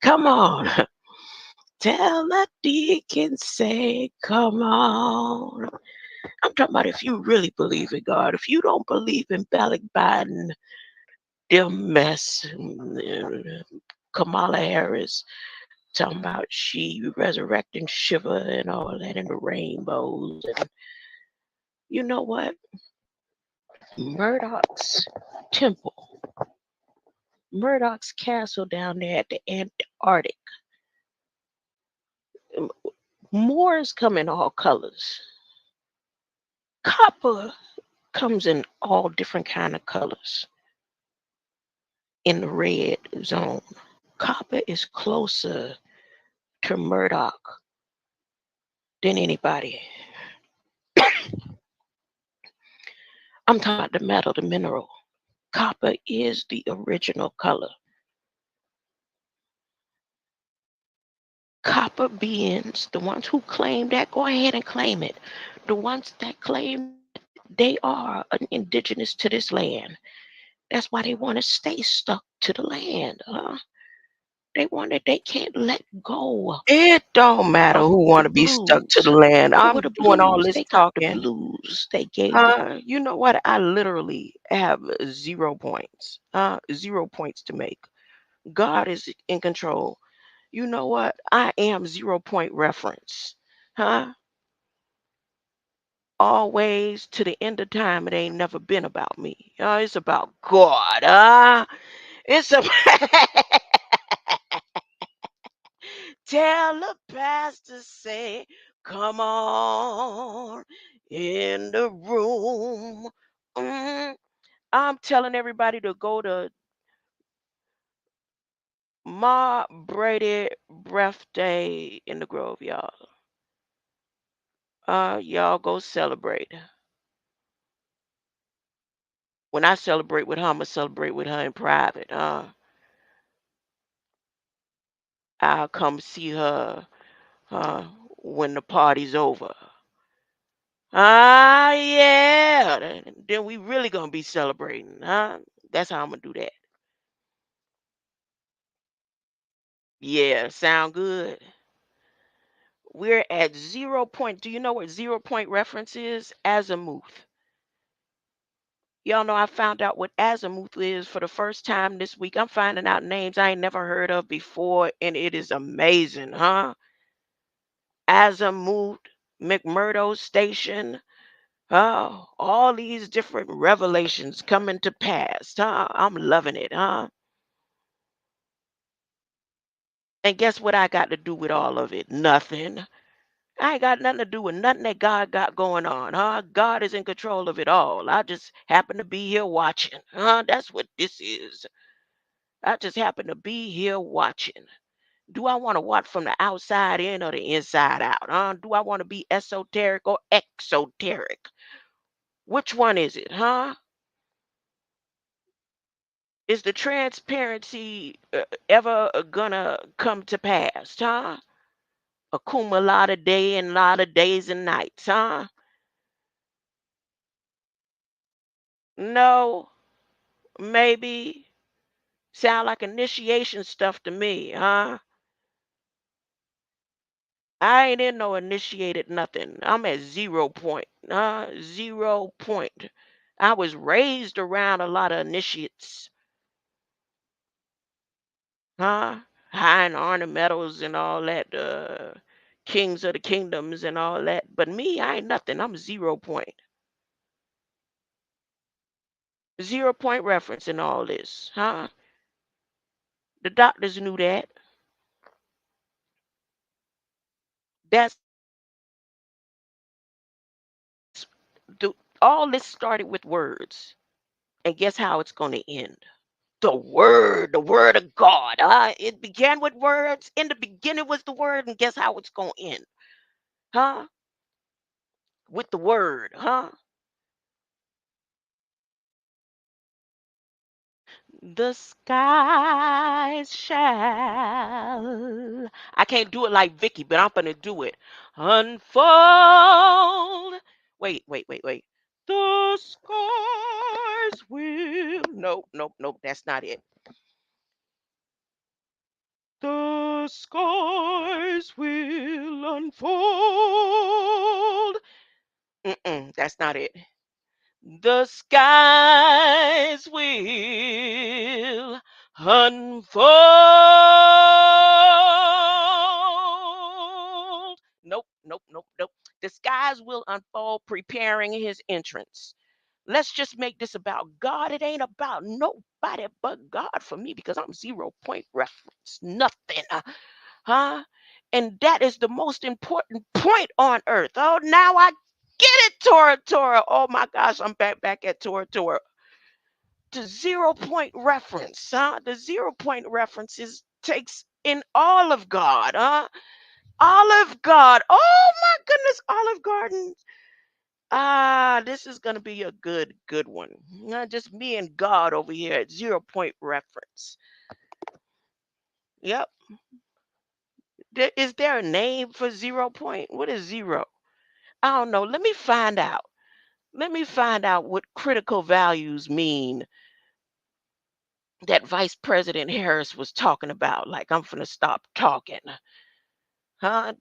Come on. Tell a deacon, say, come on. I'm talking about if you really believe in God. If you don't believe in Ballot Biden, them mess, Kamala Harris, talking about she resurrecting Shiva and all that and the rainbows. And you know what? Murdoch's temple, Murdoch's castle down there at the Antarctic. Moors come in all colors. Copper comes in all different kind of colors in the red zone. Copper is closer to Murdoch than anybody. I'm talking about the metal, the mineral. Copper is the original color. Copper beings, the ones who claim that, go ahead and claim it. The ones that claim they are indigenous to this land. That's why they want to stay stuck to the land. They can't let go It don't matter of who the want to be stuck to the blues. land. Or I'm the doing all blues. this They got the talking. blues. They gave the You know what? I literally have 0 points. 0 points to make. God is in control. You know what? I am 0 point reference. Huh? Always to the end of time, it ain't never been about me. It's about God. It's a tell the pastor say, come on in the room. Mm, I'm telling everybody to go to Ma Brady birthday in the Grove, y'all. Y'all go celebrate. When I celebrate with her, I'ma celebrate with her in private. I'll come see her when the party's over. Yeah. Then we really gonna be celebrating, huh? That's how I'm gonna do that. Yeah, sound good. We're at 0 point. Do you know what 0 point reference is? Azimuth. Y'all know I found out what azimuth is for the first time this week. I'm finding out names I ain't never heard of before, and it is amazing, huh? Azimuth, McMurdo Station, all these different revelations coming to pass, huh? I'm loving it, huh? And guess what I got to do with all of it? Nothing. I ain't got nothing to do with nothing that God got going on, huh? God is in control of it all. I just happen to be here watching, huh? That's what this is. I just happen to be here watching. Do I want to watch from the outside in or the inside out, huh? Do I want to be esoteric or exoteric? Which one is it, huh? Is the transparency ever gonna come to pass, huh? A cum laude day and a lot of days and nights, huh? No, maybe. Sound like initiation stuff to me, huh? I ain't in no initiated nothing. I'm at 0 point, 0 point. I was raised around a lot of initiates, huh? High and ornamentals and all that, kings of the kingdoms and all that. But me, I ain't nothing. I'm 0 point. 0 point reference in all this, huh? The doctors knew that. That's the, all this started with words. And guess how it's going to end? The word of God. It began with words. In the beginning was the word, and guess how it's going to end? Huh? With the word, huh? The skies shall. I can't do it like Vicky, but I'm gonna do it. Unfold wait. The skies will. Nope. That's not it. The skies will unfold. That's not it. The skies will unfold. Nope. The skies will unfold, preparing his entrance. Let's just make this about God. It ain't about nobody but God for me because I'm 0 point reference. Nothing. Huh? And that is the most important point on earth. Oh, now I get it, Tora. Oh my gosh, I'm back at Tora. The 0 point reference, huh? The 0 point reference takes in all of God, huh? Olive God. Oh my goodness, Olive Garden. This is gonna be a good one. Not just me and God over here at 0 point reference. Yep. Is there a name for 0 point? What is zero? I don't know. Let me find out. Let me find out what critical values mean that Vice President Harris was talking about. Like, I'm finna stop talking. Huh?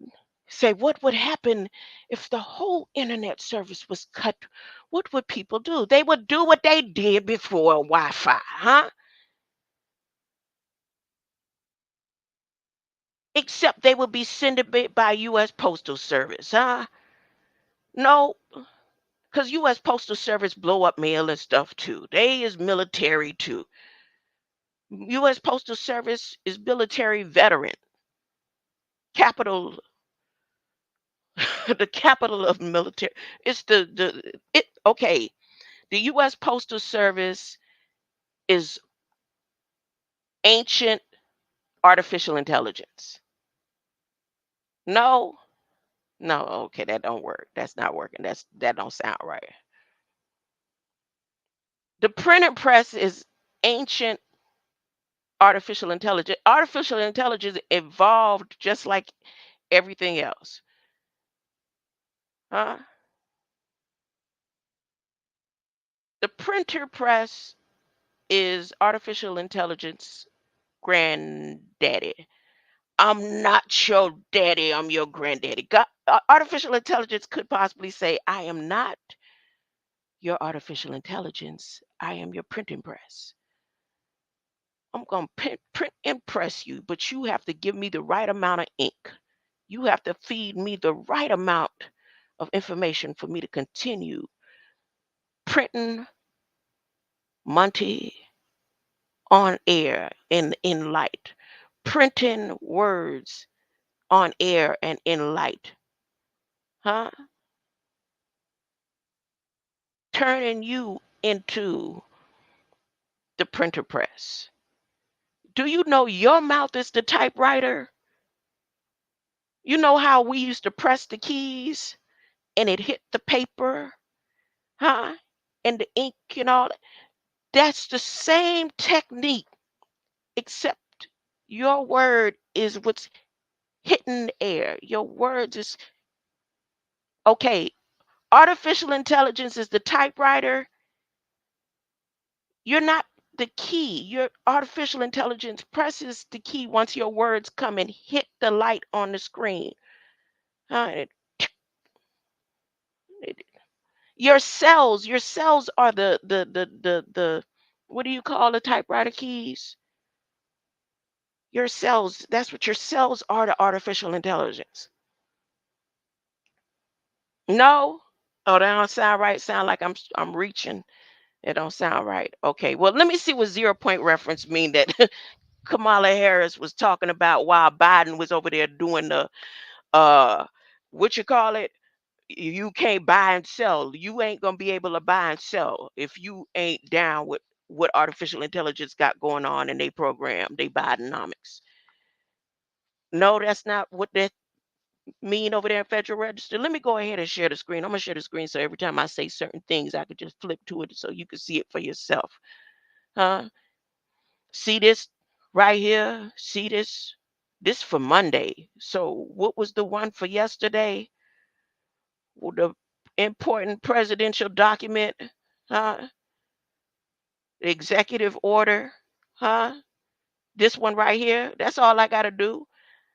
Say, what would happen if the whole internet service was cut? What would people do? They would do what they did before Wi Fi, huh? Except they would be sent by U.S. Postal Service, huh? No, because U.S. Postal Service blow up mail and stuff too. They is military too. U.S. Postal Service is military veteran. Capital, the capital of military. It's okay. The U.S. Postal Service is ancient artificial intelligence. No, no, okay, that don't work. That's not working. That don't sound right. The printing press is ancient artificial intelligence. Artificial intelligence evolved just like everything else. Huh? The printer press is artificial intelligence granddaddy. I'm not your daddy, I'm your granddaddy. Artificial intelligence could possibly say, I am not your artificial intelligence. I am your printing press. I'm going to print and press you, but you have to give me the right amount of ink. You have to feed me the right amount of information for me to continue printing Monty on air in light, printing words on air and in light, huh? Turning you into the printer press. Do you know your mouth is the typewriter? You know how we used to press the keys and it hit the paper, huh? And the ink and all that. That's the same technique, except your word is what's hitting the air. Your words is okay. Artificial intelligence is the typewriter. You're not the key. Your artificial intelligence presses the key once your words come and hit the light on the screen. Uh, it- it- your cells are the what do you call the typewriter keys? Your cells, that's what your cells are to artificial intelligence. No? Oh, that don't sound right. Sound like I'm reaching. It don't sound right. Okay. Well, let me see what 0 point reference mean that Kamala Harris was talking about while Biden was over there doing the uh what you call it? You can't buy and sell. You ain't gonna be able to buy and sell if you ain't down with what artificial intelligence got going on in their program, they Bidenomics. No, that's not what that mean over there in Federal Register. Let me go ahead and share the screen. I'm gonna share the screen so every time I say certain things, I could just flip to it so you can see it for yourself. Huh? See this right here? See this? This for Monday. So what was the one for yesterday? Well, important presidential document, huh? Executive order, huh? This one right here. That's all I gotta do.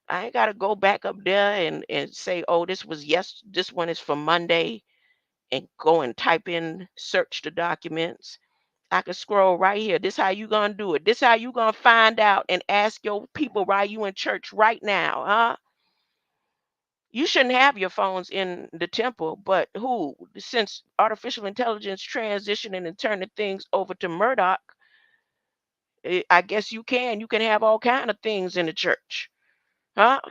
I ain't gotta go back up there and say, oh, this one is for Monday, and go and type in search the documents. I can scroll right here. This how you gonna do it. This how you gonna find out and ask your people while you in church right now, huh? You shouldn't have your phones in the temple, but who? Since artificial intelligence transitioning and turning things over to Murdoch, I guess you can. You can have all kind of things in the church, huh?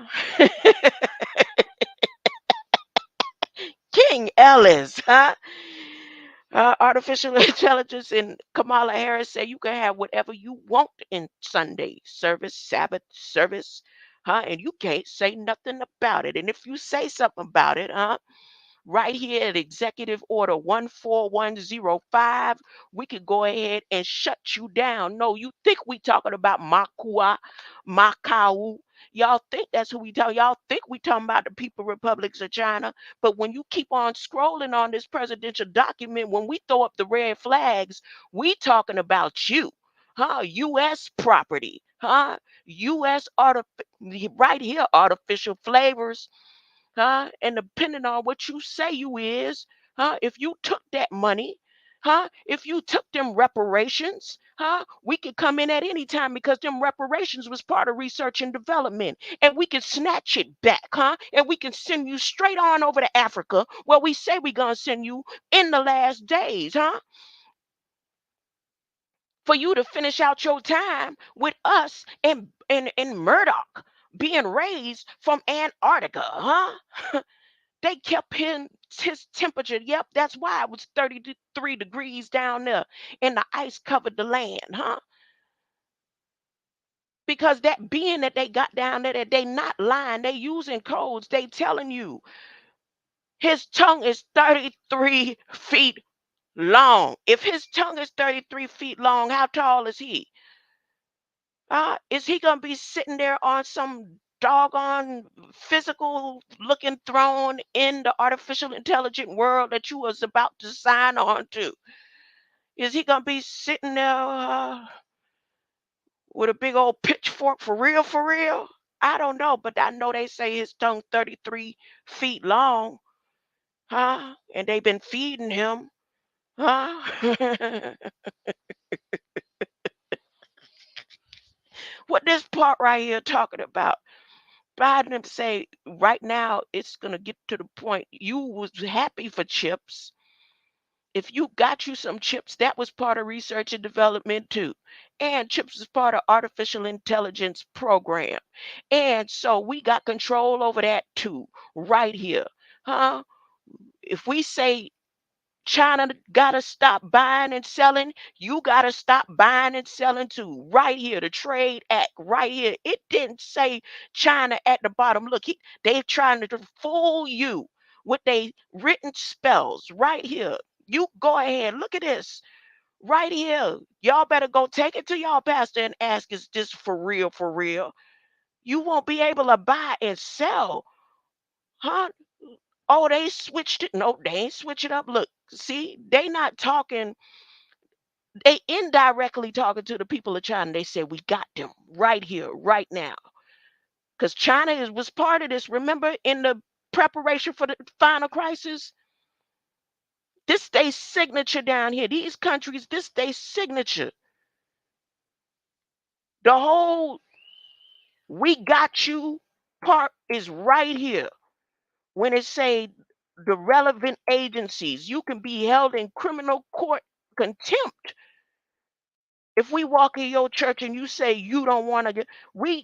King Ellis, huh? Artificial intelligence and Kamala Harris say you can have whatever you want in Sunday service, Sabbath service, huh? And you can't say nothing about it. And if you say something about it, huh? Right here at Executive Order 14105, we could go ahead and shut you down. No, you think we talking about Macau. Y'all think that's who we tell. Y'all think we talking about the People Republics of China. But when you keep on scrolling on this presidential document, when we throw up the red flags, we talking about you. Huh? U.S. property. Huh? U.S. right here, artificial flavors, huh? And depending on what you say you is, huh? If you took that money, huh? If you took them reparations, huh? We could come in at any time because them reparations was part of research and development, and we can snatch it back, huh? And we can send you straight on over to Africa, where we say we gonna send you in the last days, huh? For you to finish out your time with us and Murdoch being raised from Antarctica, huh? They kept his temperature. Yep, that's why it was 33 degrees down there and the ice covered the land, huh? Because that being that they got down there, that they not lying, they using codes, they telling you his tongue is 33 feet long. If his tongue is 33 feet long, how tall is he? Is he gonna be sitting there on some doggone physical looking throne in the artificial intelligent world that you was about to sign on to? Is he gonna be sitting there with a big old pitchfork for real, for real? I don't know, but I know they say his tongue 33 feet long, huh? And they've been feeding him, huh? What this part right here talking about? Biden say right now it's gonna get to the point you was happy for chips. If you got you some chips, that was part of research and development too. And chips is part of artificial intelligence program. And so we got control over that too, right here. Huh? If we say China gotta stop buying and selling. You gotta stop buying and selling too. Right here, the Trade Act, right here. It didn't say China at the bottom. Look, they trying to fool you with they written spells right here. You go ahead, look at this right here. Y'all better go take it to y'all pastor and ask, is this for real? For real? You won't be able to buy and sell, huh? Oh, they switched it. No, they ain't switch it up. Look, see, they not talking, they indirectly talking to the people of China. They said we got them right here, right now. Because China was part of this. Remember in the preparation for the final crisis? This they signature down here. These countries, this they signature. The whole we got you part is right here. When it say the relevant agencies, you can be held in criminal court contempt if we walk in your church and you say you don't want to get,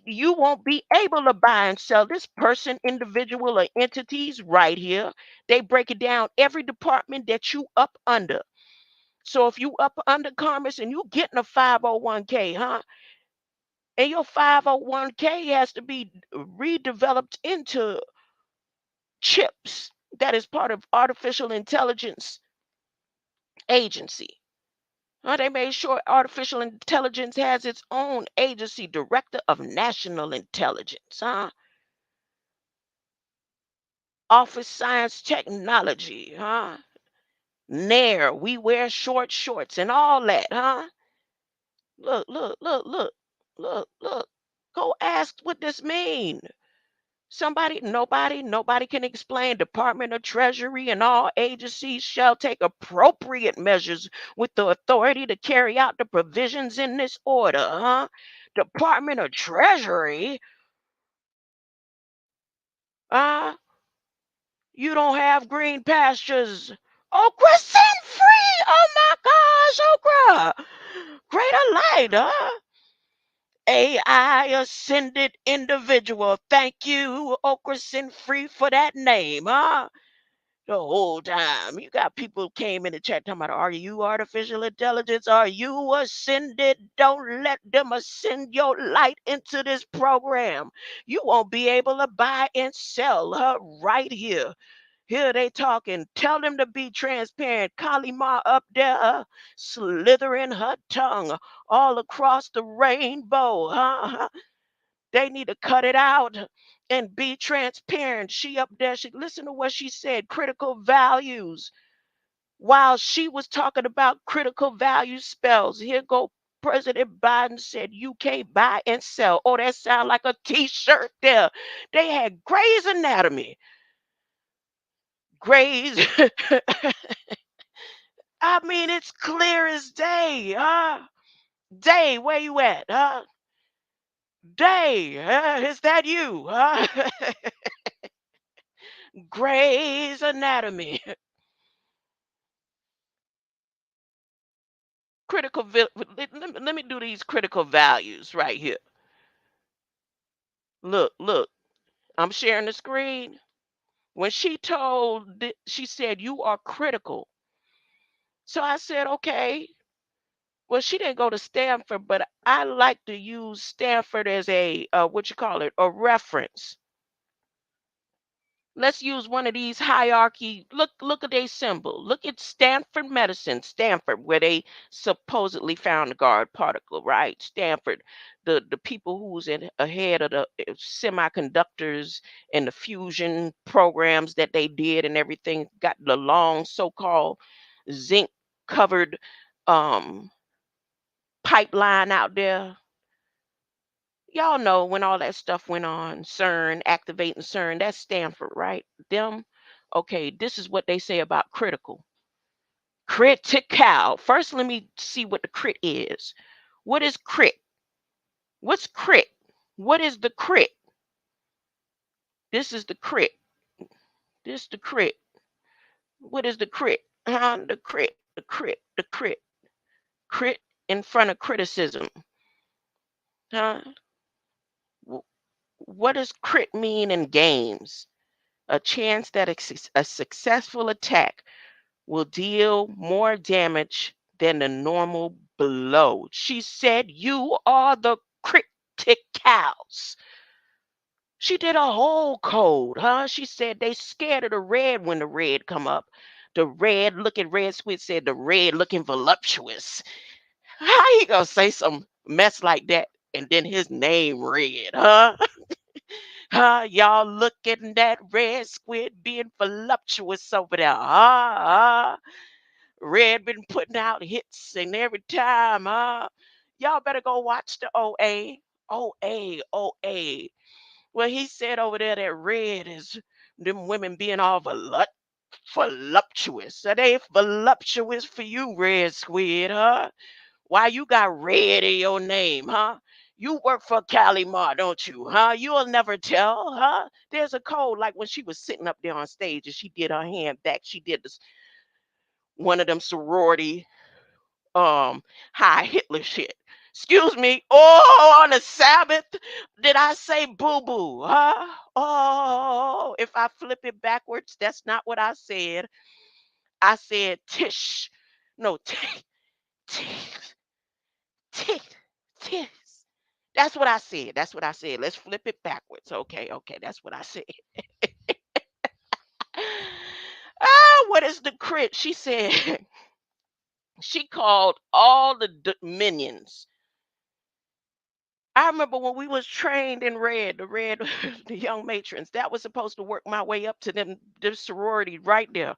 you won't be able to buy and sell this person, individual, or entities right here. They break it down every department that you up under. So if you up under commerce and you getting a 501k, huh? And your 501k has to be redeveloped into chips that is part of artificial intelligence agency. They made sure artificial intelligence has its own agency, Director of National Intelligence. Office science technology, huh? Nair, we wear short shorts and all that, huh? Look, look, look, look, look, look. Go ask what this mean. Nobody can explain. Department of Treasury and all agencies shall take appropriate measures with the authority to carry out the provisions in this order, huh? Department of Treasury? Uh, you don't have green pastures. Okra scent free. Oh my gosh, okra. Greater light, huh? AI ascended individual. Thank you, okra scent free, for that name, huh? The whole time. You got people who came in the chat talking about, are you artificial intelligence? Are you ascended? Don't let them ascend your light into this program. You won't be able to buy and sell her right here. Here they talking. Tell them to be transparent. Kalima up there, slithering her tongue all across the rainbow. Huh? They need to cut it out and be transparent. She up there, she listen to what she said, critical values. While she was talking about critical value spells, here go President Biden said you can't buy and sell. Oh, that sound like a t-shirt there. They had Grey's Anatomy. Grey's I mean, it's clear as day, huh? Day, where you at, huh? Day, is that you, huh? Grey's Anatomy. Let me do these critical values right here. Look, I'm sharing the screen. When she said you are critical. So I said, okay. Well, she didn't go to Stanford, but I like to use Stanford as a what you call it, a reference. Let's use one of these hierarchy. Look at their symbol. Look at Stanford Medicine, Stanford, where they supposedly found the guard particle, right? Stanford, the people who's ahead of the semiconductors and the fusion programs that they did and everything, got the long so-called zinc covered um pipeline out there. Y'all know when all that stuff went on, CERN, activating CERN, that's Stanford, right? Them. Okay, this is what they say about critical. Critical. First, let me see what the crit is. What is crit? What's crit? What is the crit? This is the crit. This the crit. What is the crit? The crit, the crit, the crit. Crit in front of criticism. Huh? What does crit mean in games? A chance that a successful attack will deal more damage than the normal blow. She said, you are the criticals. She did a whole code, huh? She said they scared of the red when the red come up. The red looking red squid said the red looking voluptuous. How you gonna say some mess like that and then his name red, huh? Y'all looking that red squid being voluptuous over there. Red been putting out hits and every time, y'all better go watch the OA. OA, OA. Well, he said over there that red is them women being all voluptuous. Are they voluptuous for you, red squid, huh? Why you got red in your name, huh? You work for Calimar, don't you, huh? You'll never tell, huh? There's a code like when she was sitting up there on stage and she did her hand back. She did this one of them sorority um high Hitler shit. Excuse me. Oh, on the Sabbath, did I say boo boo? Huh? Oh, if I flip it backwards, that's not what I said. I said tish. No, tish, tish, tish. That's what I said. That's what I said. Let's flip it backwards. Okay, okay, that's what I said. What is the crit? She said she called all the minions I remember when we was trained in red, the red, the young matrons. That was supposed to work my way up to them, this sorority right there.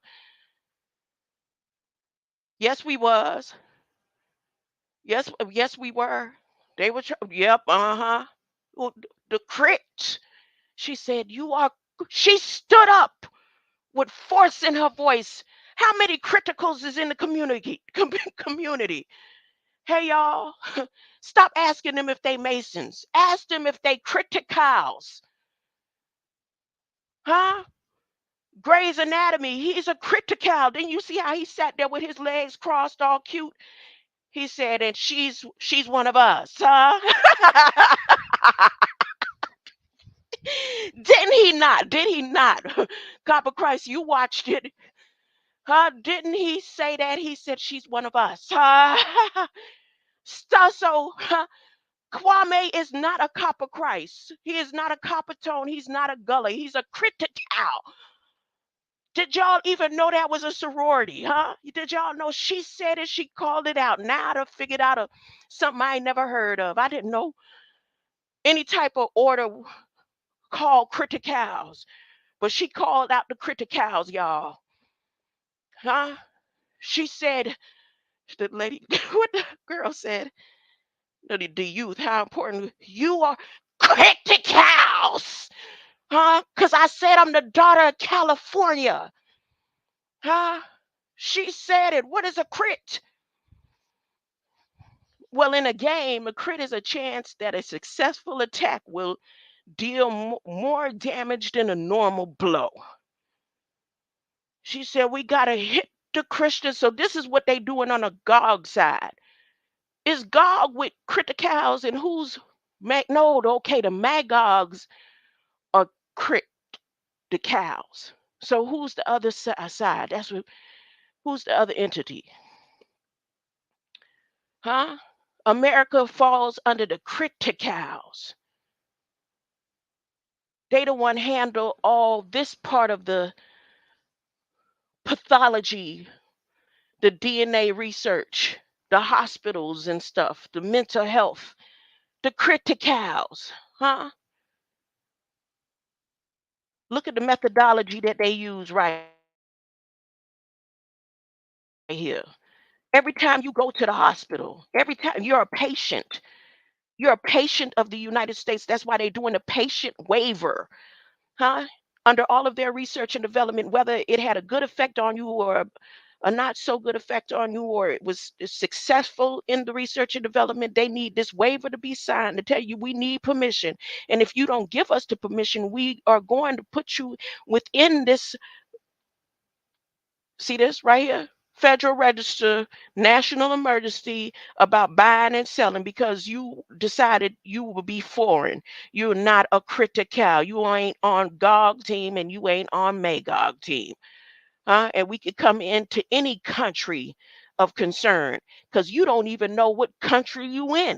Yes, we was. Yes, yes, we were. They were. Yep. Well, the crit. She said, "You are." She stood up with force in her voice. How many criticals is in the community? Community. Hey, y'all. Stop asking them if they Masons. Ask them if they criticals. Huh? Grey's Anatomy. He's a critical. Didn't you see how he sat there with his legs crossed, all cute? He said, and she's one of us, huh? Didn't he not? Did he not? Copper Christ, you watched it. Huh? Didn't he say that? He said she's one of us. Huh? So Kwame is not a Copper Christ. He is not a Copper Tone. He's not a Gully. He's a critical. Did y'all even know that was a sorority, huh? Did y'all know she said it? She called it out. Now I figured out something I ain't never heard of. I didn't know any type of order called criticals, but she called out the criticals, y'all. Huh? She said, the lady, what the girl said, the youth, how important you are, criticals, huh? Because I said I'm the daughter of California, huh? She said it. What is a crit? Well, in a game, a crit is a chance that a successful attack will deal more damage than a normal blow. She said, we got to hit the Christians. So this is what they doing on a Gog side. Is Gog with criticals and who's no, okay, the Magogs are crit the cows. So who's the other side? That's what, who's the other entity? Huh? America falls under the criticals. They the one handle all this part of the pathology, the DNA research, the hospitals and stuff, the mental health, the criticals, huh? Look at the methodology that they use right here. Every time you go to the hospital, every time you're a patient of the United States. That's why they're doing a patient waiver, huh? Under all of their research and development, whether it had a good effect on you or a not so good effect on you, or it was successful in the research and development, they need this waiver to be signed to tell you we need permission. And if you don't give us the permission, we are going to put you within this. See this right here? Federal Register, national emergency about buying and selling because you decided you will be foreign. You're not a critical. You ain't on GOG team and you ain't on Magog team. And we could come into any country of concern because you don't even know what country you in.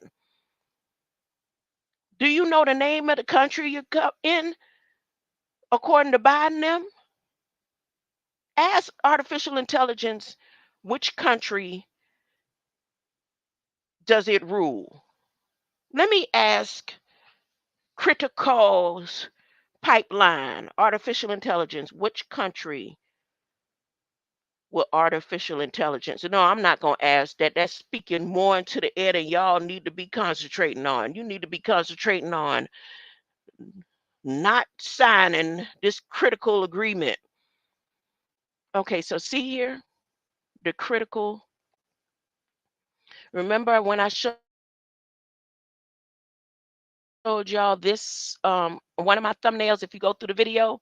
Do you know the name of the country you come in according to Biden them? Ask artificial intelligence which country does it rule. Let me ask Critical's pipeline, artificial intelligence, which country with artificial intelligence? No, I'm not going to ask that. That's speaking more into the air than y'all need to be concentrating on. You need to be concentrating on not signing this critical agreement. Okay, so see here, the critical. Remember when I showed y'all this, one of my thumbnails, if you go through the video,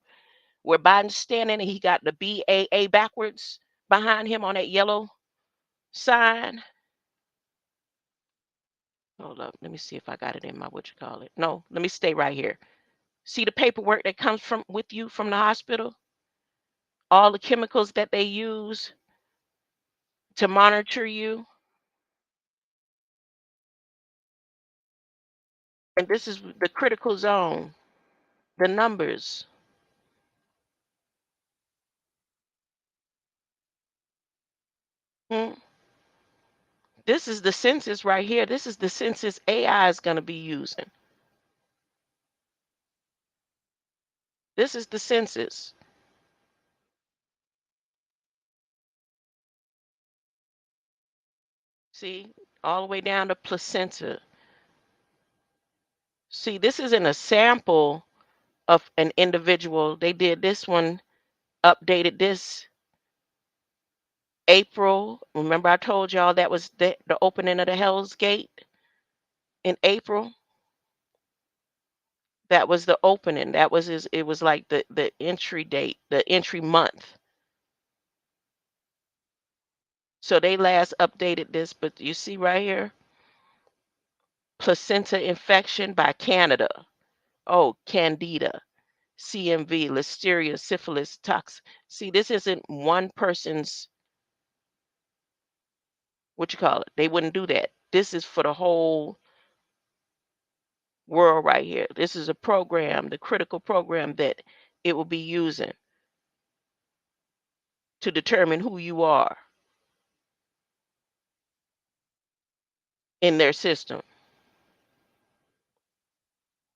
where Biden's standing and he got the BAA backwards behind him on that yellow sign. Hold up. Let me see if I got it in my what you call it. No, let me stay right here. See the paperwork that comes from with you from the hospital? All the chemicals that they use to monitor you. And this is the critical zone, the numbers. Hmm? This is the census right here. This is the census AI is going to be using. This is the census. See, all the way down to placenta. See, this isn't a sample of an individual. They did this one, updated this April. Remember, I told y'all that was the opening of the Hell's Gate in April. That was the opening. That was his. It was like the entry date, the entry month. So they last updated this, but you see right here, placenta infection by Canada. Oh, Candida, CMV, Listeria, syphilis, tox. See, this isn't one person's, what you call it. They wouldn't do that. This is for the whole world right here. This is a program, the critical program that it will be using to determine who you are in their system.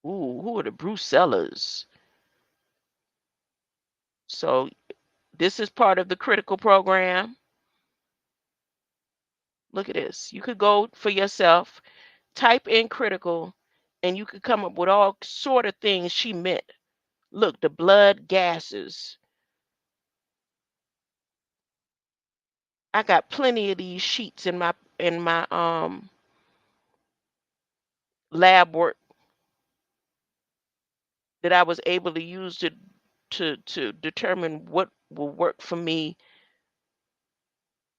Ooh, who are the Brucellers? So this is part of the critical program. Look at this. You could go for yourself, type in critical, and you could come up with all sort of things she meant. Look, the blood gases. I got plenty of these sheets in my lab work that I was able to use to determine what will work for me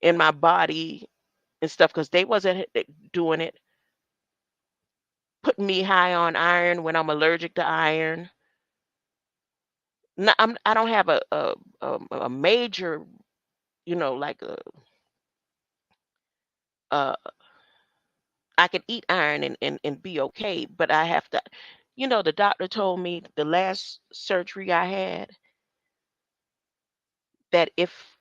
in my body and stuff, because they wasn't doing it, putting me high on iron when I'm allergic to iron. No, I don't have a major, like uh I can eat iron and be okay, but I have to, the doctor told me the last surgery I had that if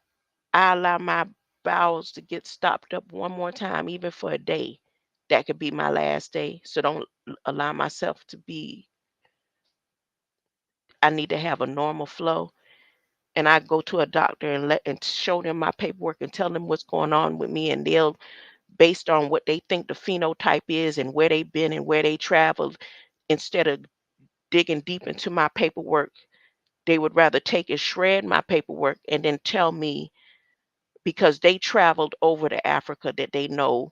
I allow my bowels to get stopped up one more time, even for a day, that could be my last day. So don't allow myself to be, I need to have a normal flow. And I go to a doctor and show them my paperwork and tell them what's going on with me, and they'll, based on what they think the phenotype is and where they've been and where they traveled, instead of digging deep into my paperwork, they would rather take and shred my paperwork and then tell me, because they traveled over to Africa, that they know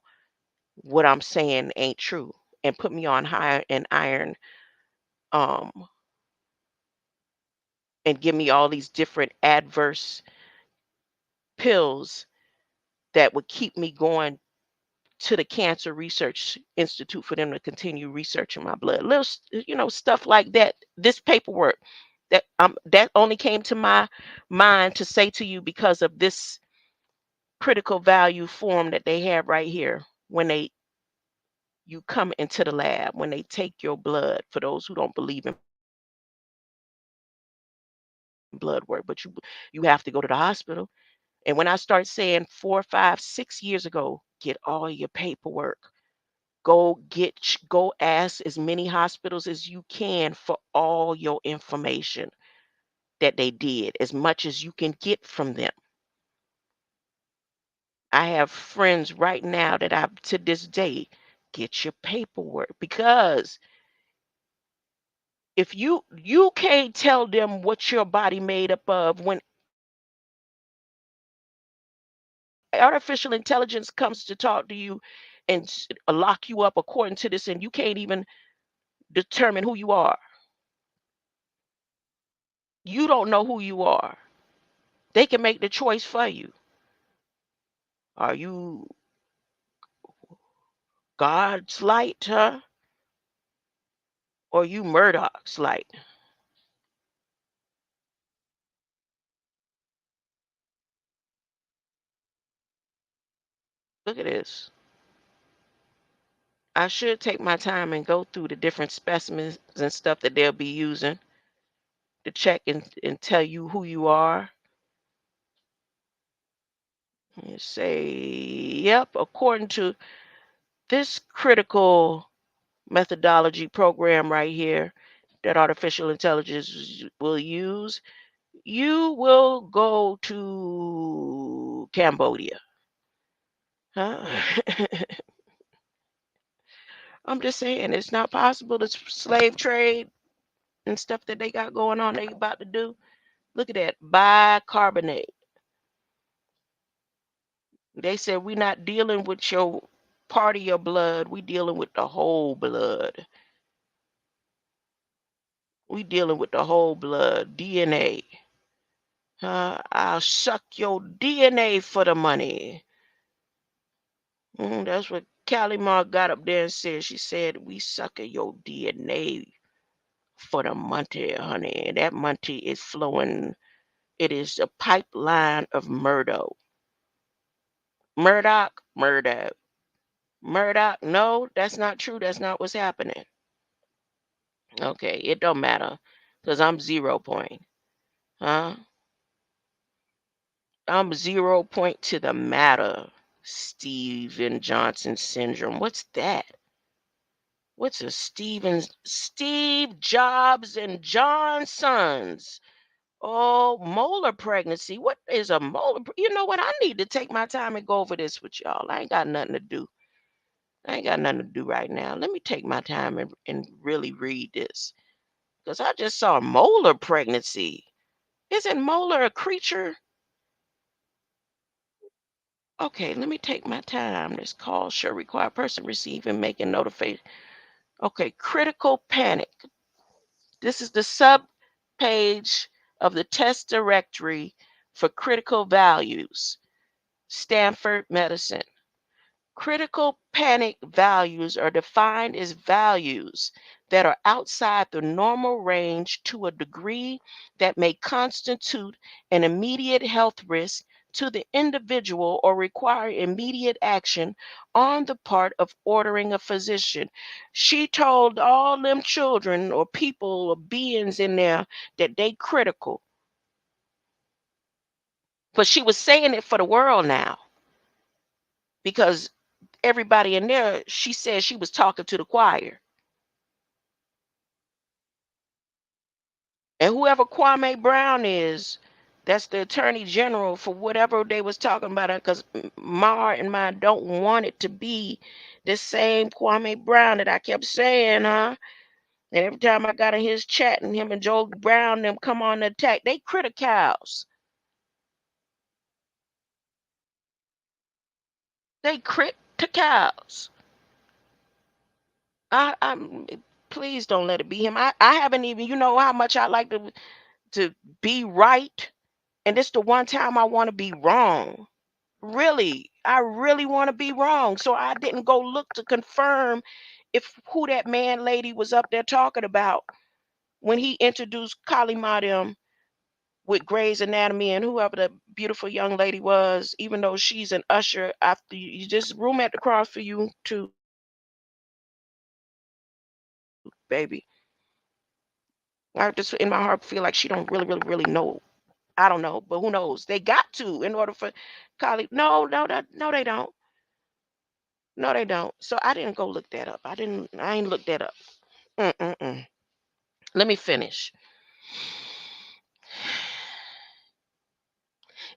what I'm saying ain't true, and put me on higher and iron, um and give me all these different adverse pills that would keep me going to the Cancer Research Institute for them to continue researching my blood. Little, stuff like that. This paperwork that only came to my mind to say to you because of this critical value form that they have right here when you come into the lab, when they take your blood. For those who don't believe in blood work, but you have to go to the hospital. And when I start saying 4, 5, 6 years ago, get all your paperwork. Go ask as many hospitals as you can for all your information that they did, as much as you can get from them. I have friends right now that I've, to this day, get your paperwork, because if you can't tell them what your body made up of, when artificial intelligence comes to talk to you and lock you up according to this, and you can't even determine who you are. You don't know who you are. They can make the choice for you. Are you God's light, huh? Or you Murdoch's light? Look at this. I should take my time and go through the different specimens and stuff that they'll be using to check and tell you who you are. You say, yep, according to this critical methodology program right here that artificial intelligence will use, you will go to Cambodia. Huh? I'm just saying it's not possible. The slave trade and stuff that they got going on, they about to do. Look at that bicarbonate. They said we're not dealing with your part of your blood. We dealing with the whole blood. We dealing with the whole blood. DNA. I'll suck your DNA for the money. That's what Calimar got up there and said. She said, we sucking your DNA for the money, honey. And that money is flowing. It is a pipeline of Murdo. Murdoch, Murdo. Murdoch, no, that's not true. That's not what's happening. Okay, it don't matter. Because I'm 0 point. Huh? I'm 0 point to the matter. Steven Johnson syndrome. What's that? What's a Steve Jobs and John Sons? Oh, molar pregnancy. What is a molar? You know what? I need to take my time and go over this with y'all. I ain't got nothing to do. I ain't got nothing to do right now. Let me take my time and really read this. Because I just saw molar pregnancy. Isn't molar a creature? Okay, let me take my time. This call should require a person receiving making notification. Okay, critical panic. This is the sub page of the test directory for critical values. Stanford Medicine. Critical panic values are defined as values that are outside the normal range to a degree that may constitute an immediate health risk to the individual or require immediate action on the part of ordering a physician. She told all them children or people or beings in there that they critical. But she was saying it for the world now because everybody in there, she said she was talking to the choir. And whoever Kwame Brown is, that's the attorney general for whatever they was talking about. Because my heart and mind don't want it to be the same Kwame Brown that I kept saying, huh? And every time I got in his chat and him and Joe Brown them come on the attack, they criticals. They criticals. I'm please don't let it be him. I haven't even, you know how much I like to be right. And this the one time I want to be wrong. Really, I really want to be wrong. So I didn't go look to confirm if who that man lady was up there talking about when he introduced Kali Mariam with Grey's Anatomy and whoever the beautiful young lady was, even though she's an usher after you just room at the cross for you too, baby. I just in my heart feel like she don't really know. I don't know, but who knows? They got to in order for Kali. No, they don't. No, they don't. So I didn't go look that up. I ain't looked that up. Mm-mm-mm. Let me finish.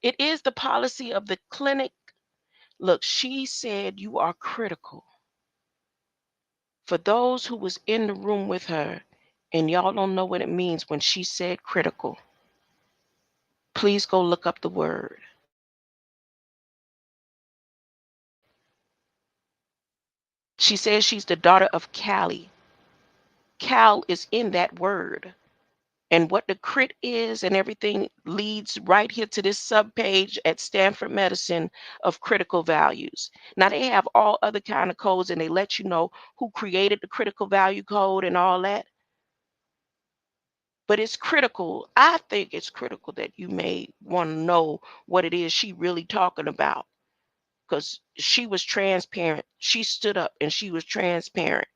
It is the policy of the clinic. Look, she said you are critical. For those who was in the room with her, and y'all don't know what it means when she said critical, please go look up the word. She says she's the daughter of Callie. Cal is in that word. And what the crit is and everything leads right here to this subpage at Stanford Medicine of critical values. Now they have all other kind of codes and they let you know who created the critical value code and all that. But it's critical. I think it's critical that you may want to know what it is she really talking about because she was transparent. She stood up and she was transparent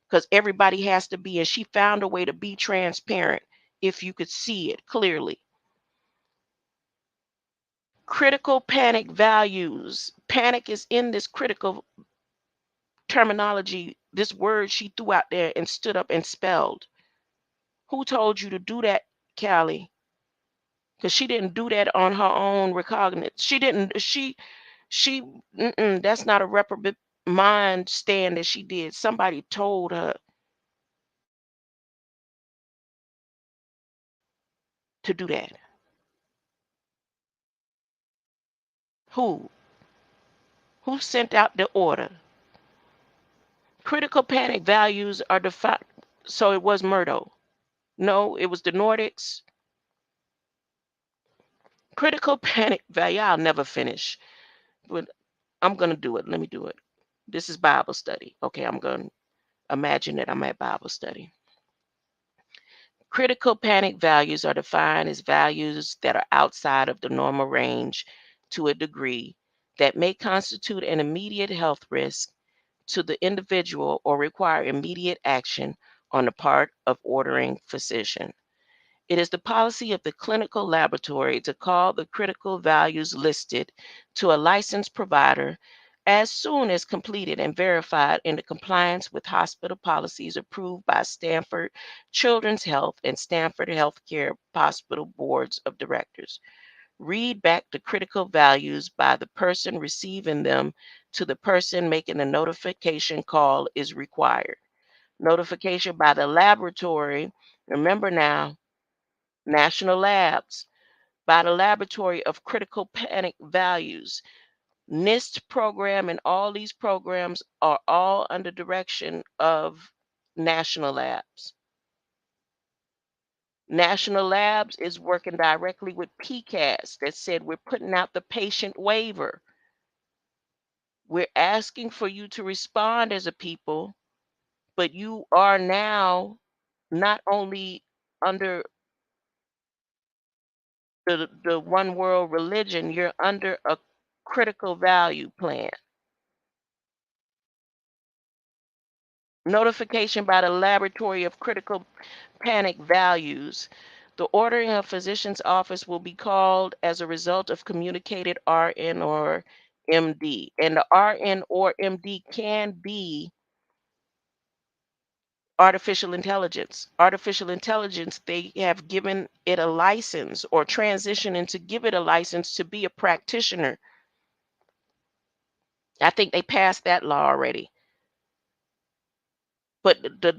because everybody has to be, and she found a way to be transparent if you could see it clearly. Critical panic values. Panic is in this critical terminology, this word she threw out there and stood up and spelled. Who told you to do that, Callie? Because she didn't do that on her own recognizance. She didn't. She. That's not a reprobate mind stand that she did. Somebody told her to do that. Who? Who sent out the order? Critical panic values are defined. So it was Murdo. No, it was the Nordics. Critical panic value. I'll never finish. But I'm gonna do it. Let me do it. This is Bible study. Okay, I'm gonna imagine that I'm at Bible study. Critical panic values are defined as values that are outside of the normal range to a degree that may constitute an immediate health risk to the individual or require immediate action on the part of ordering physician. It is the policy of the clinical laboratory to call the critical values listed to a licensed provider as soon as completed and verified in the compliance with hospital policies approved by Stanford Children's Health and Stanford Healthcare Hospital Boards of Directors. Read back the critical values by the person receiving them to the person making the notification call is required. Notification by the laboratory, remember now, national labs, by the laboratory of critical panic values. NIST program and all these programs are all under direction of national labs. National Labs is working directly with PCAS that said we're putting out the patient waiver. We're asking for you to respond as a people, but you are now not only under the one world religion, you're under a critical value plan. Notification by the laboratory of critical panic values. The ordering of physician's office will be called as a result of communicated RN or MD. And the RN or MD can be artificial intelligence. Artificial intelligence, they have given it a license or transitioning to give it a license to be a practitioner. I think they passed that law already. But the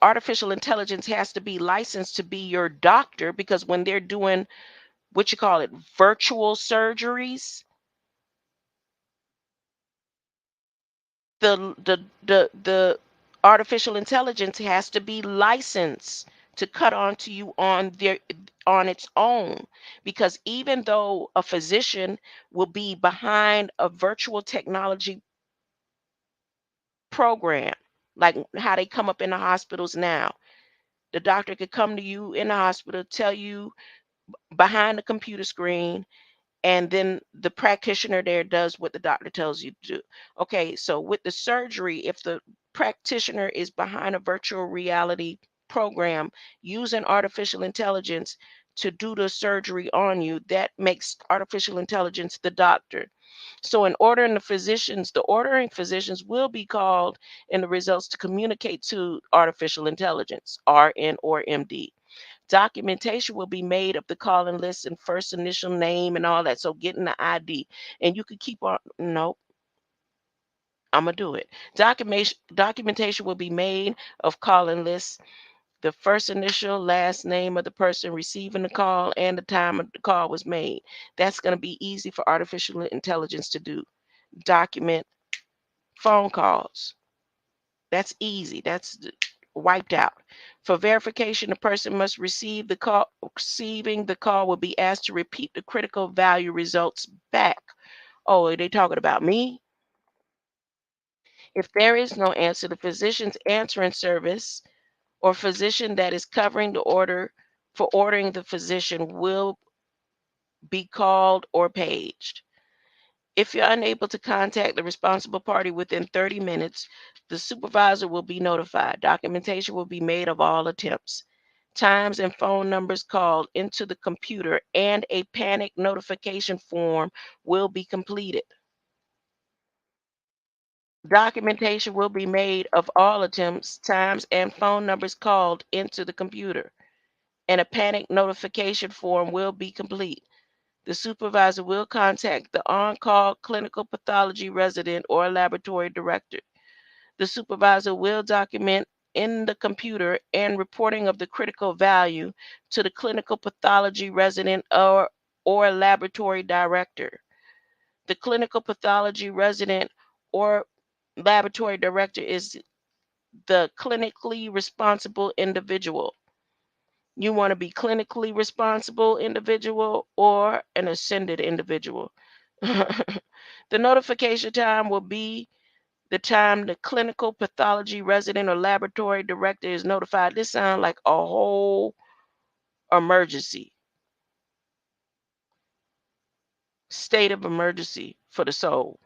artificial intelligence has to be licensed to be your doctor because when they're doing what you call it, virtual surgeries, the artificial intelligence has to be licensed to cut onto you on its own, because even though a physician will be behind a virtual technology program, like how they come up in the hospitals now, the doctor could come to you in the hospital, tell you behind the computer screen, and then the practitioner there does what the doctor tells you to do. Okay, so with the surgery, if the practitioner is behind a virtual reality program using artificial intelligence to do the surgery on you, that makes artificial intelligence the doctor. So in ordering the ordering physicians will be called in the results to communicate to artificial intelligence, RN or MD. Documentation will be made of the calling list and first initial name and all that. So getting the ID. And you could keep on. No, I'm gonna do it. Documentation will be made of calling lists, the first initial, last name of the person receiving the call, and the time of the call was made. That's gonna be easy for artificial intelligence to do. Document phone calls. That's easy. That's wiped out. For verification, the person must receive the call. Receiving the call will be asked to repeat the critical value results back. Oh, are they talking about me? If there is no answer, the physician's answering service or physician that is covering the order for ordering the physician will be called or paged. If you're unable to contact the responsible party within 30 minutes, the supervisor will be notified. Documentation will be made of all attempts. times and phone numbers called into the computer, and a panic notification form will be completed. Documentation will be made of all attempts, times, and phone numbers called into the computer, and a panic notification form will be complete. The supervisor will contact the on call clinical pathology resident or laboratory director. The supervisor will document in the computer and reporting of the critical value to the clinical pathology resident or laboratory director. The clinical pathology resident or laboratory director is the clinically responsible individual. You want to be clinically responsible individual or an ascended individual. The notification time will be the time the clinical pathology resident or laboratory director is notified. This sounds like a whole emergency, state of emergency for the soul.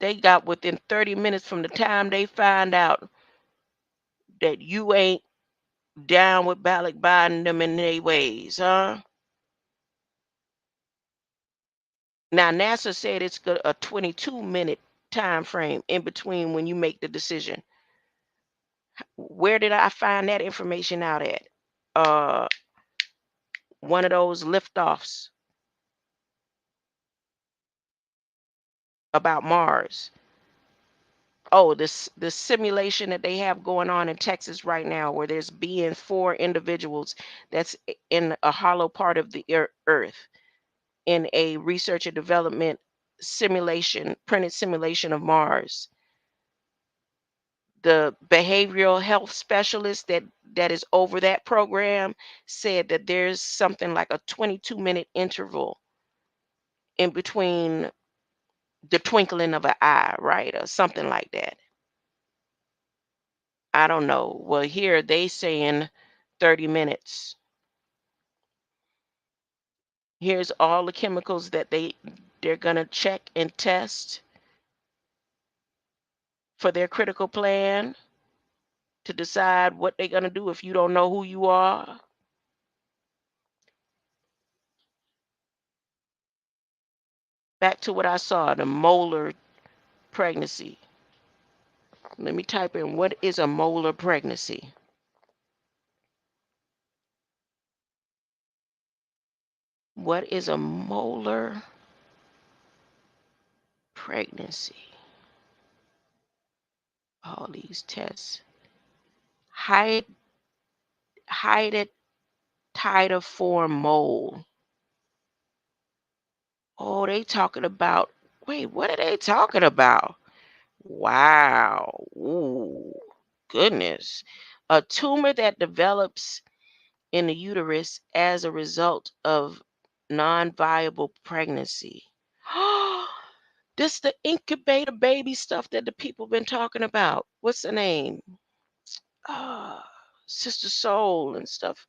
They got within 30 minutes from the time they find out that you ain't down with Balak Biden them in their ways, huh? Now NASA said it's got a 22-minute time frame in between when you make the decision. Where did I find that information out at? Uh, one of those liftoffs about Mars. Oh, this simulation that they have going on in Texas right now, where there's being four individuals that's in a hollow part of the Earth in a research and development simulation, printed simulation of Mars. The behavioral health specialist that is over that program said that there's something like a 22-minute interval in between the twinkling of an eye, right? Or something like that. I don't know. Well, here they saying 30 minutes. Here's all the chemicals that they're going to check and test for their critical plan to decide what they're going to do if you don't know who you are. Back to what I saw, the molar pregnancy. Let me type in what is a molar pregnancy. What is a molar pregnancy? All these tests. Hyd Hydatidiform mole. Oh, they talking about. Wait, what are they talking about? Wow. Ooh, goodness. A tumor that develops in the uterus as a result of non-viable pregnancy. This the incubator baby stuff that the people been talking about. What's the name? Uh, Sister Soul and stuff.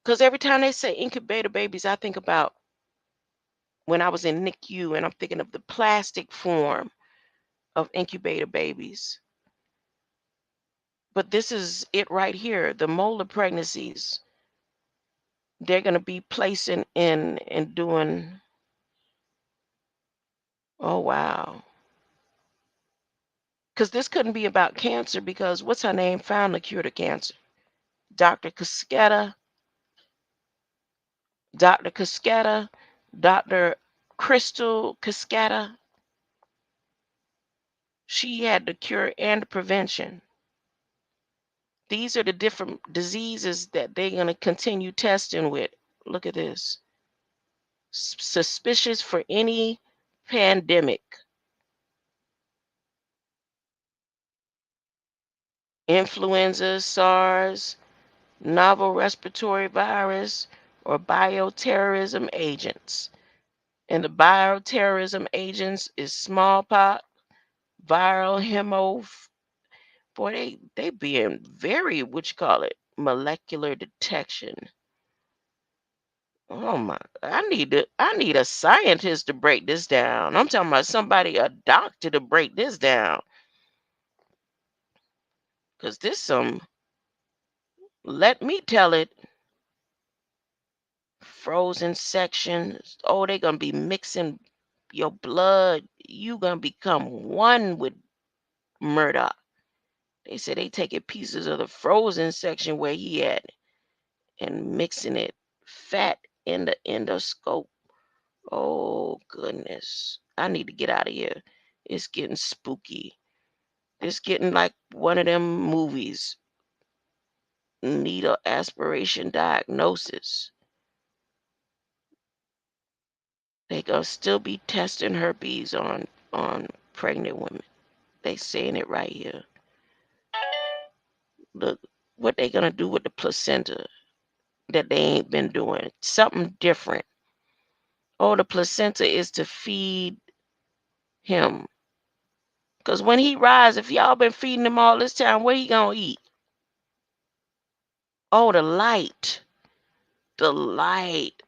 Because every time they say incubator babies, I think about when I was in NICU and I'm thinking of the plastic form of incubator babies. But this is it right here. The molar pregnancies, they're going to be placing in and doing. Oh, wow. Because this couldn't be about cancer because what's her name found the cure to cancer? Dr. Cascetta, Dr. Cascetta, Dr. Crystal Cascetta. She had the cure and the prevention. These are the different diseases that they're going to continue testing with. Look at this. Suspicious for any pandemic, influenza, SARS, novel respiratory virus, or bioterrorism agents. And the bioterrorism agents is smallpox, viral hemo. Boy, they being very, what you call it, molecular detection. Oh my! I need a scientist to break this down. I'm talking about somebody, a doctor, to break this down. Cause this some, let me tell it, frozen sections. Oh, they gonna be mixing your blood. You gonna become one with murder. They said they taking pieces of the frozen section where he at and mixing it fat in the endoscope. Oh goodness. I need to get out of here. It's getting spooky. It's getting like one of them movies. Needle aspiration diagnosis. They gonna still be testing herpes on pregnant women. They saying it right here. Look, what they gonna do with the placenta that they ain't been doing? Something different. Oh, the placenta is to feed him. Cause when he rise, if y'all been feeding him all this time, what he gonna eat? Oh, the light. The light.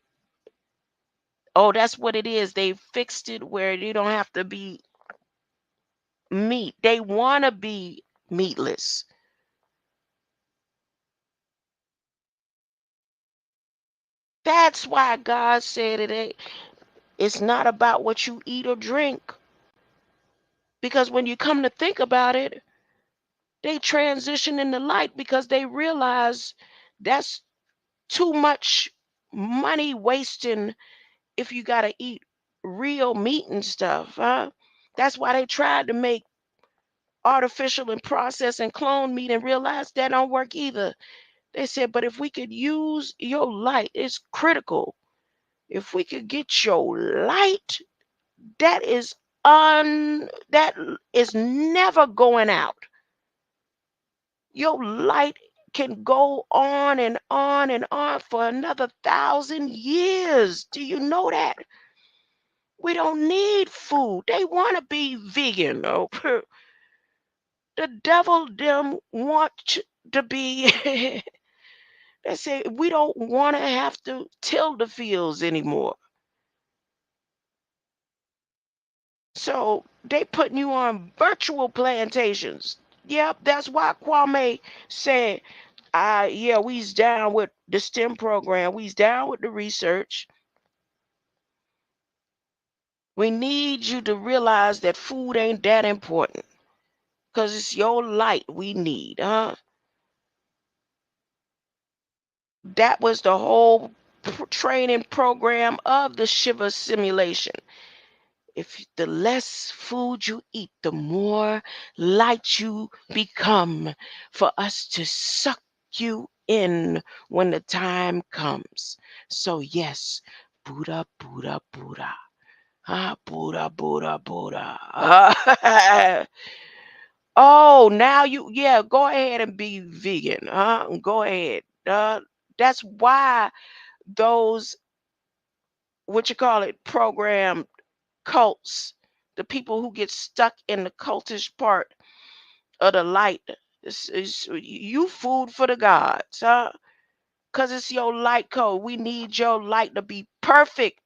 Oh, that's what it is. They fixed it where you don't have to be meat. They wanna be meatless. That's why God said it's not about what you eat or drink. Because when you come to think about it, they transition in the light because they realize that's too much money wasting if you got to eat real meat and stuff. Huh? That's why they tried to make artificial and processed and clone meat and realized that don't work either. They said, but if we could use your light, it's critical. If we could get your light, that is that is never going out. Your light can go on and on and on for another 1,000 years. Do you know that? We don't need food. They want to be vegan. Oh, the devil them want to be. They say we don't want to have to till the fields anymore. So they putting you on virtual plantations. Yep, that's why Kwame said, yeah, we's down with the STEM program. We's down with the research. We need you to realize that food ain't that important because it's your light we need, huh? That was the whole training program of the Shiva simulation. If the less food you eat, the more light you become for us to suck you in when the time comes. So, yes, Buddha, Buddha, Buddha. Ah, Buddha, Buddha, Buddha. Oh, now yeah, go ahead and be vegan. Go ahead. That's why those, what you call it, program cults, the people who get stuck in the cultish part of the light, is you food for the gods, huh? Because it's your light code. We need your light to be perfect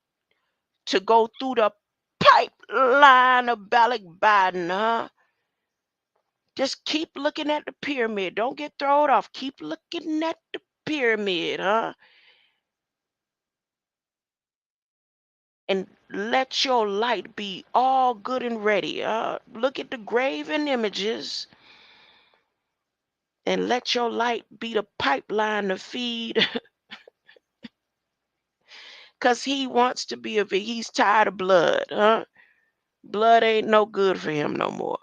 to go through the pipeline of Balik Biden, huh? Just keep looking at the pyramid. Don't get thrown off. Keep looking at the pyramid, huh? And let your light be all good and ready. Look at the graven images and let your light be the pipeline to feed. Because he wants to be he's tired of blood, huh? Blood ain't no good for him no more.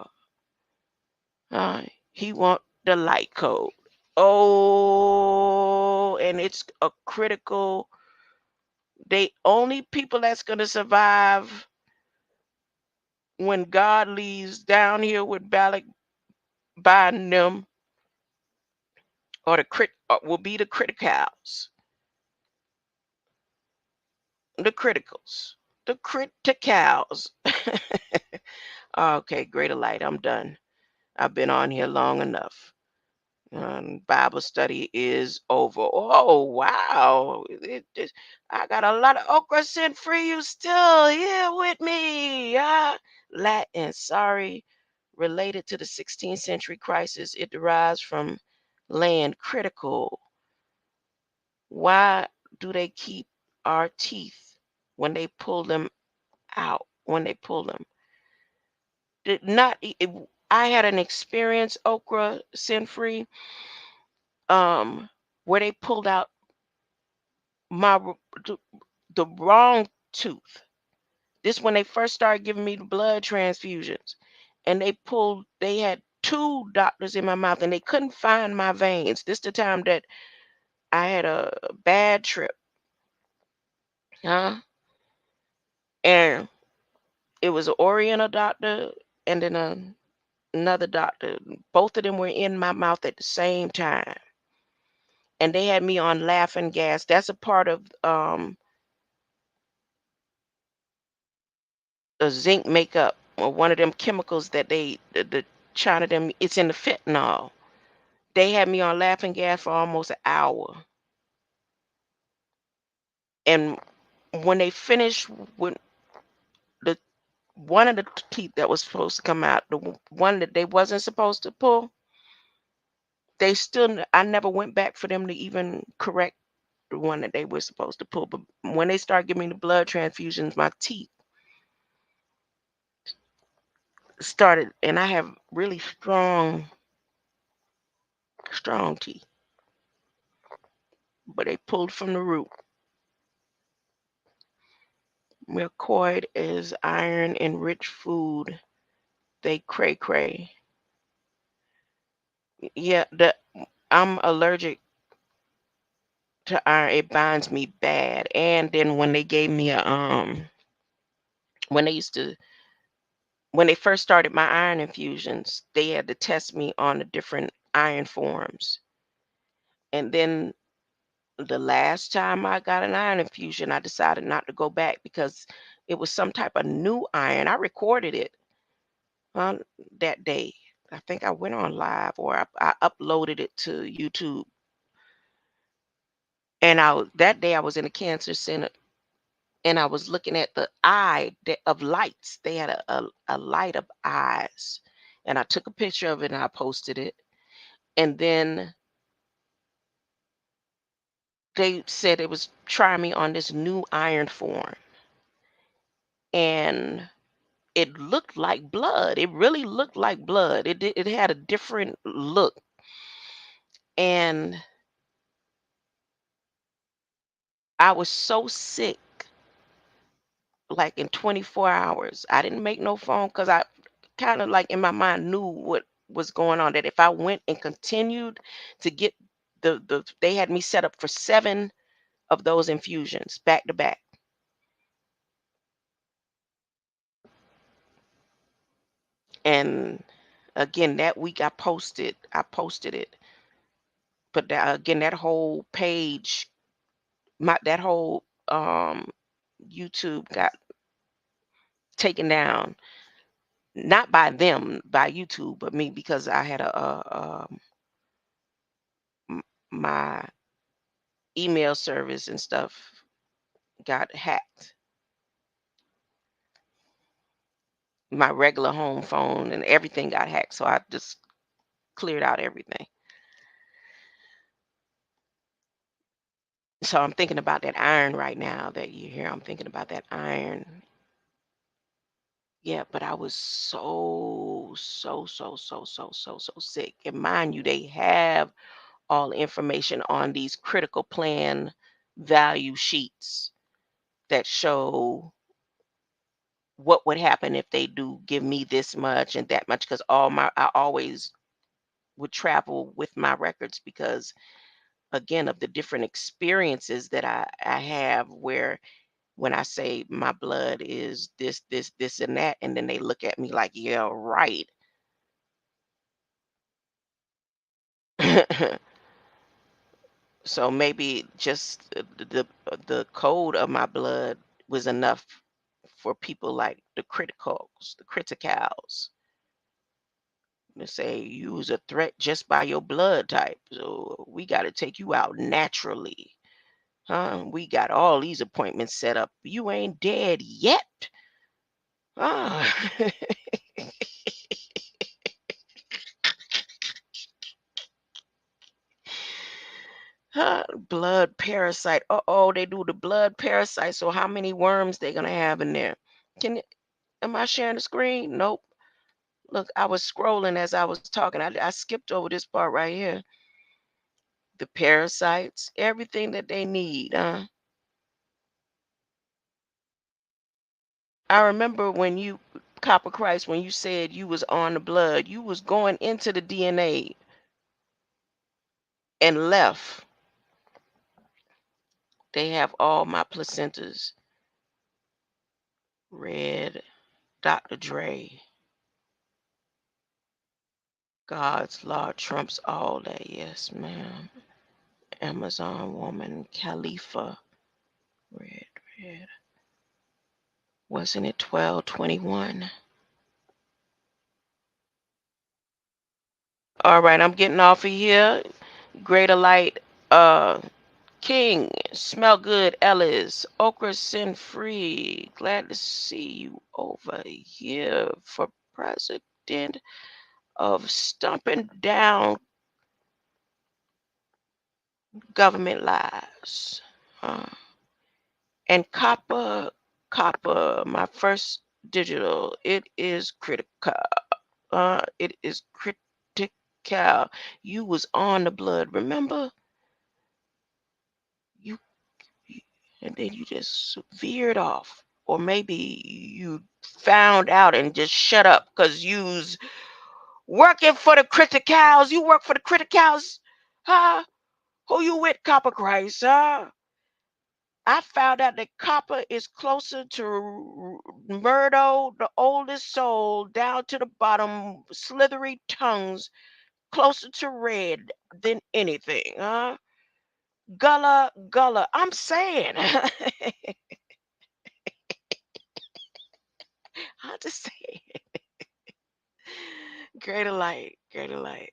He want the light code. Oh, and it's a critical. They only people that's gonna survive when God leaves down here with Balak binding them, or will be the criticals, the criticals, the criticals. Okay, greater light. I'm done. I've been on here long enough. Bible study is over. Oh wow! I got a lot of okra sent for you still here with me. Latin, sorry, related to the 16th century crisis. It derives from land critical. Why do they keep our teeth when they pull them out? When they pull them, did not. I had an experience, Okra Sin Free, um, where they pulled out my the, the wrong tooth. This when they first started giving me the blood transfusions, and they had two doctors in my mouth, and they couldn't find my veins. This the time that I had a bad trip, huh? And it was an Oriental doctor and then another doctor. Both of them were in my mouth at the same time, and they had me on laughing gas. That's a part of a zinc makeup or one of them chemicals that the China them. It's in the fentanyl. They had me on laughing gas for almost an hour, and when they finished with the one of the teeth that was supposed to come out, one that they wasn't supposed to pull, they still. I never went back for them to even correct the one that they were supposed to pull. But when they started giving me the blood transfusions, my teeth started, and I have really strong teeth, but they pulled from the root. McCoy is iron enriched food. They cray cray. Yeah, I'm allergic to iron. It binds me bad. And then when they gave me a when they used to when they first started my iron infusions, they had to test me on the different iron forms. And then the last time I got an iron infusion, I decided not to go back because it was some type of new iron. I recorded it on that day. I think I went on live or I uploaded it to YouTube. And that day I was in a cancer center and I was looking at the of lights. They had a light of eyes. And I took a picture of it and I posted it. And then they said it was trying me on this new iron form. And it looked like blood. It really looked like blood. It had a different look. And I was so sick, like in 24 hours. I didn't make no phone because I kind of like in my mind knew what was going on. That if I went and continued to get they had me set up for 7 of those infusions back to back. And again, that week I posted it. But again, that whole page, that whole YouTube got taken down, not by them, by YouTube, but me because I had my email service and stuff got hacked. My regular home phone and everything got hacked, so I just cleared out everything. So I'm thinking about that iron right now that you hear. I'm thinking about that iron. Yeah, but I was so sick. And mind you, they have all the information on these critical plan value sheets that show what would happen if they do give me this much and that much because I always would travel with my records because again of the different experiences that I have where when I say my blood is this and that and then they look at me like yeah right. So maybe just the code of my blood was enough for people like the criticals to say you was a threat just by your blood type. So we got to take you out naturally. Huh? We got all these appointments set up. You ain't dead yet. Ah. Huh? Blood parasite. Uh-oh, they do the blood parasite. So how many worms they gonna have in there? Can am I sharing the screen? Nope. Look, I was scrolling as I was talking. I skipped over this part right here. The parasites, everything that they need. I remember when you, Copper Christ, when you said you was on the blood, you was going into the DNA and left. They have all my placentas. Red, Dr. Dre, God's law trumps all that. Yes, ma'am. Amazon woman, Khalifa. Red, red. Wasn't it 1221? All right, I'm getting off of here. Greater Light, King, Smell Good, Ellis, Okra Sin Free. Glad to see you over here for president of Stomping Down Government Lies. Uh, and Copper, my first digital. It is critical. It is critical. You was on the blood, remember? You, you and then you just veered off. Or maybe you found out and just shut up because you's working for the criticals. You work for the criticals, huh? Who you with, Copper Christ, huh? I found out that Copper is closer to Murdo, the oldest soul, down to the bottom, slithery tongues, closer to Red than anything, huh? Gullah, Gullah. I'm saying. I just say greater light, greater light.